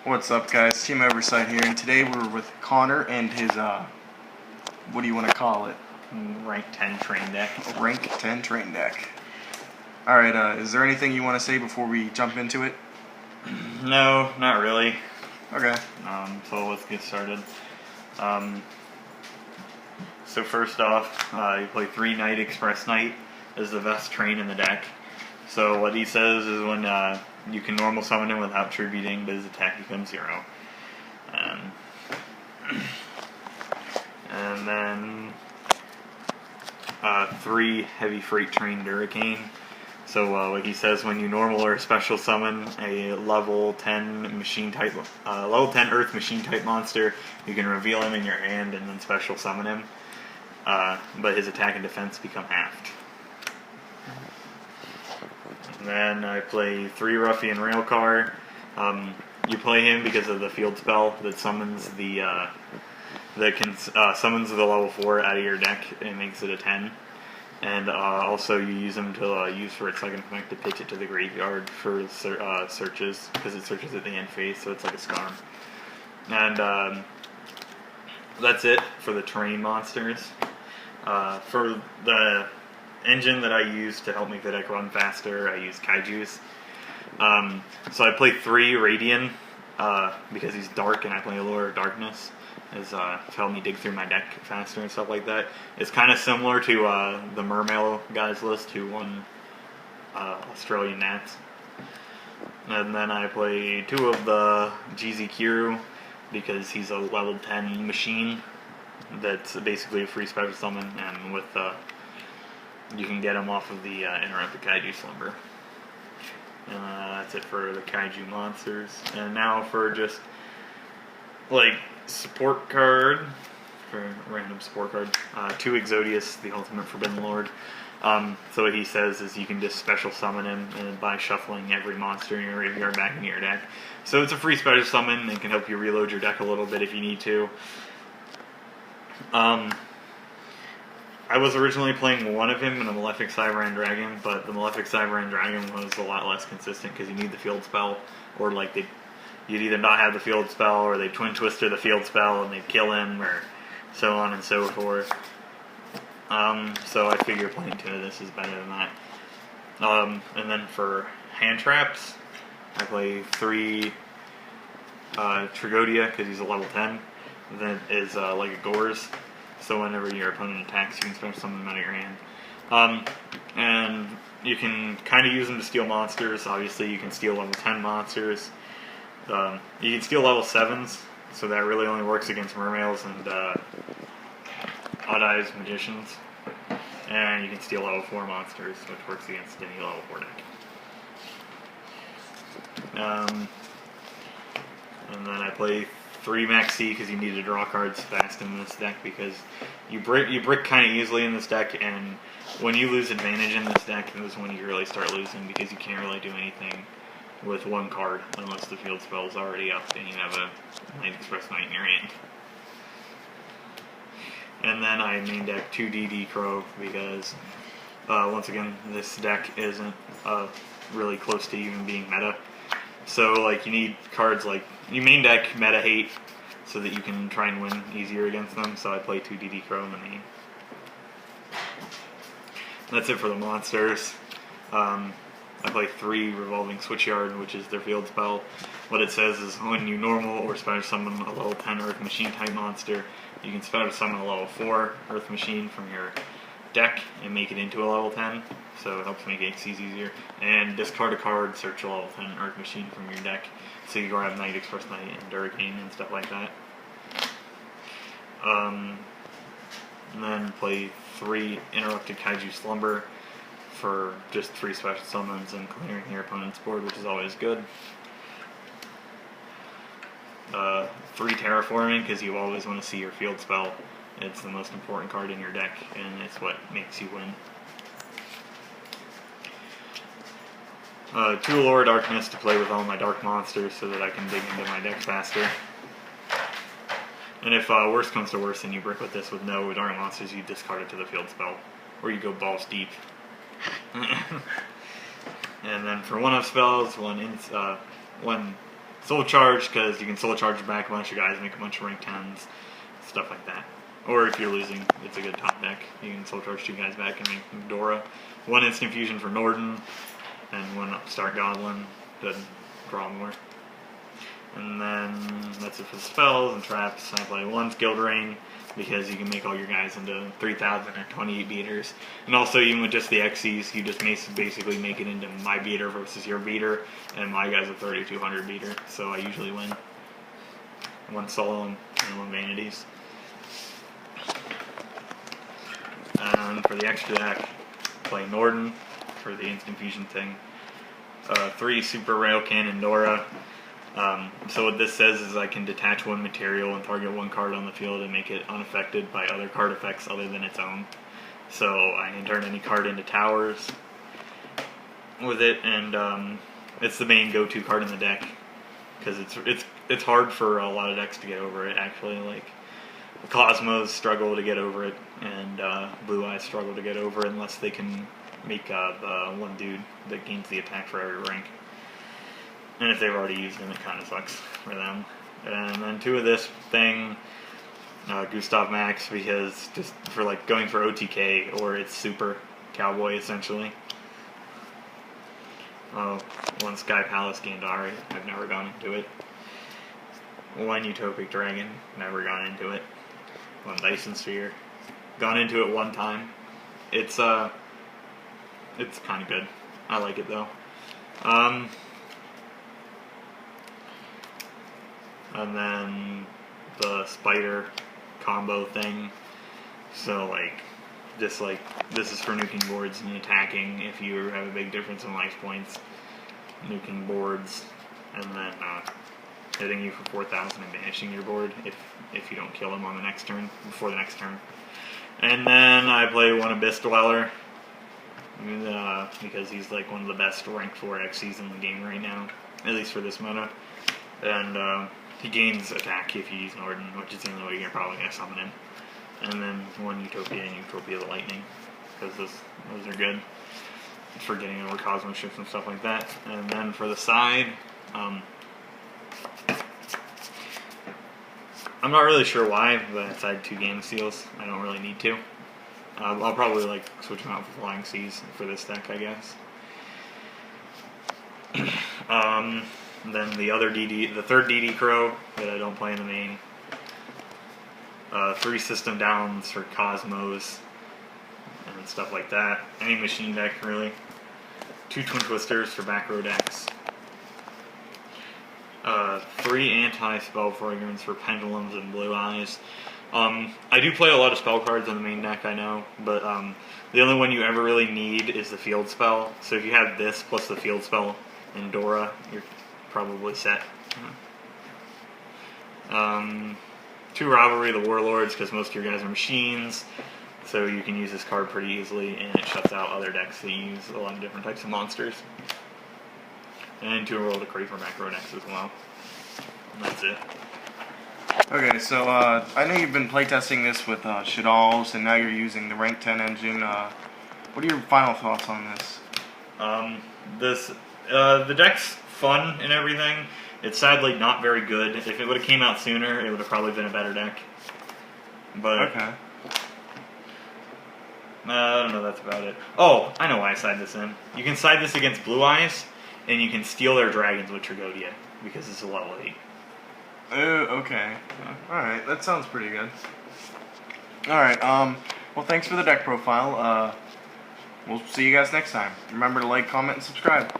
What's up, guys? Team Oversight here, and today we're with Connor and his, what do you want to call it? Rank 10 train deck. Rank 10 train deck. Alright, is there anything you want to say before we jump into it? No, not really. Okay. So let's get started. So first off, you play 3 Night Express Knight as the best train in the deck. So what he says is when you can normal summon him without tributing, but his attack becomes 0. And then 3 Heavy Freight Train Hurricane. So what he says, when you normal or special summon a level 10 machine type, level 10 Earth machine type monster, you can reveal him in your hand and then special summon him. But his attack and defense become halved. And then I play 3 Ruffian Railcar. You play him because of the field spell that summons the summons the level 4 out of your deck and makes it a 10. And also you use him to use for its second effect to pitch it to the graveyard for searches, because it searches at the end phase, so it's like a Scarm. And that's it for the terrain monsters. For the engine that I use to help make the deck run faster, I use Kaijus. So I play 3 Radian because he's dark and I play Allure of Darkness to help me dig through my deck faster and stuff like that. It's kind of similar to the Mermail guys list who won Australian Nats. And then I play 2 of the GZ Kiru because he's a level 10 machine that's basically a free special summon, and with you can get him off of the Interrupted Kaiju Slumber. And that's it for the Kaiju monsters. And now for just like support card, for a random support card, 2 Exodius, the Ultimate Forbidden Lord. So what he says is you can just special summon him and by shuffling every monster in your graveyard back into your deck. So it's a free special summon and can help you reload your deck a little bit if you need to. I was originally playing 1 of him in a Malefic Cyberand Dragon, but the Malefic Cyberand Dragon was a lot less consistent because you need the field spell, or like you'd either not have the field spell, or they'd Twin Twister the field spell and they'd kill him, or so on and so forth. So I figure playing 2 of this is better than that. And then for hand traps, I play 3 Trigodia because he's a level 10. That is like a Gores. So whenever your opponent attacks, you can special summon them out of your hand. And you can kind of use them to steal monsters. Obviously, you can steal level 10 monsters. You can steal level 7s, so that really only works against Mermails and Odd Eyes Magicians. And you can steal level 4 monsters, which works against any level 4 deck. And then I play 3 Max C because you need to draw cards fast in this deck, because you brick kind of easily in this deck, and when you lose advantage in this deck is when you really start losing, because you can't really do anything with 1 card unless the field spell is already up and you have a Night Express Knight in your hand. And then I main deck 2 DD Crow because once again this deck isn't really close to even being meta. So like you need cards like, you main deck meta hate so that you can try and win easier against them, so I play 2 DD Crow in the main. That's it for the monsters. I play 3 Revolving Switchyard, which is their field spell. What it says is when you normal or special summon a level 10 Earth Machine type monster, you can special summon a level 4 Earth Machine from your deck and make it into a level 10, so it helps make XCs easier. And discard a card, search a level 10 Earth Machine from your deck, so you grab Night Express Knight and Hurricane and stuff like that. And then play 3 Interrupted Kaiju Slumber for just 3 special summons and clearing your opponent's board, which is always good. 3 Terraforming because you always want to see your field spell. It's the most important card in your deck, and it's what makes you win. 2 Allure of Darkness to play with all my dark monsters so that I can dig into my deck faster. And if worse comes to worse and you brick with this with no dark monsters, you discard it to the field spell, or you go balls deep. And then for 1-off spells, 1 Soul Charge, because you can Soul Charge back a bunch of guys, make a bunch of rank 10s, stuff like that. Or if you're losing, it's a good top deck. You can Soul Charge 2 guys back and make Dora. 1 Instant Fusion for Norden, and 1 Upstart Goblin to draw more. And then that's it for the spells and traps. I play 1 Skilled Rain, because you can make all your guys into 3,000 or 28 beaters. And also, even with just the XCs, you just basically make it into my beater versus your beater, and my guy's a 3,200 beater, so I usually win. 1 solo and 1 vanities. And for the extra deck, play Norden for the Instant Fusion thing. 3 Super Rail Cannon Dora. So what this says is I can detach 1 material and target 1 card on the field and make it unaffected by other card effects other than its own. So I can turn any card into towers with it, and it's the main go-to card in the deck, because it's hard for a lot of decks to get over it. Actually, like the Cosmos struggle to get over it, and Blue Eyes struggle to get over it unless they can make the 1 dude that gains the attack for every rank. And if they've already used him, it kind of sucks for them. And then 2 of this thing, Gustav Max, because just for like going for OTK, or it's Super Cowboy essentially. 1 Sky Palace Gandari, I've never gone into it. 1 Utopic Dragon, never gone into it. 1 Dyson Sphere, gone into it 1 time. It's kind of good. I like it though. And then the spider combo thing. So like, just like, this is for nuking boards and attacking if you have a big difference in life points. Nuking boards, and then hitting you for 4,000 and banishing your board if you don't kill him on the next turn, before the next turn. And then I play 1 Abyss Dweller, because he's like one of the best rank 4 XCs in the game right now, at least for this meta. And he gains attack if you use Norden, which is the only way you're probably going to summon him. And then 1 Utopia and Utopia the Lightning, because those are good for getting over Cosmos ships and stuff like that. And then for the side, I'm not really sure why, but I decided 2 Game Seals. I don't really need to. I'll probably like switch them out for Flying Seas for this deck, I guess. Then the other DD, the 3rd DD Crow that I don't play in the main. 3 System Downs for Cosmos and stuff like that. Any machine deck really. 2 Twin Twisters for back row decks. 3 Anti-Spell Fragrance for Pendulums and Blue Eyes. I do play a lot of spell cards on the main deck, I know, but the only one you ever really need is the Field Spell. So if you have this plus the Field Spell and Dora, you're probably set. 2 Rivalry of the Warlords, because most of your guys are machines, so you can use this card pretty easily, and it shuts out other decks that use a lot of different types of monsters. And 2 World of Crate for macro decks as well. And that's it. Okay, so I know you've been playtesting this with Shaddolls, and now you're using the Rank 10 engine. What are your final thoughts on this? The deck's fun and everything. It's sadly not very good. If it would have came out sooner, it would have probably been a better deck. But okay. I don't know, that's about it. Oh, I know why I side this in. You can side this against Blue Eyes, and you can steal their dragons with Tragodia, because it's a level 8. Oh, okay. Alright, that sounds pretty good. Alright, well, thanks for the deck profile. We'll see you guys next time. Remember to like, comment, and subscribe.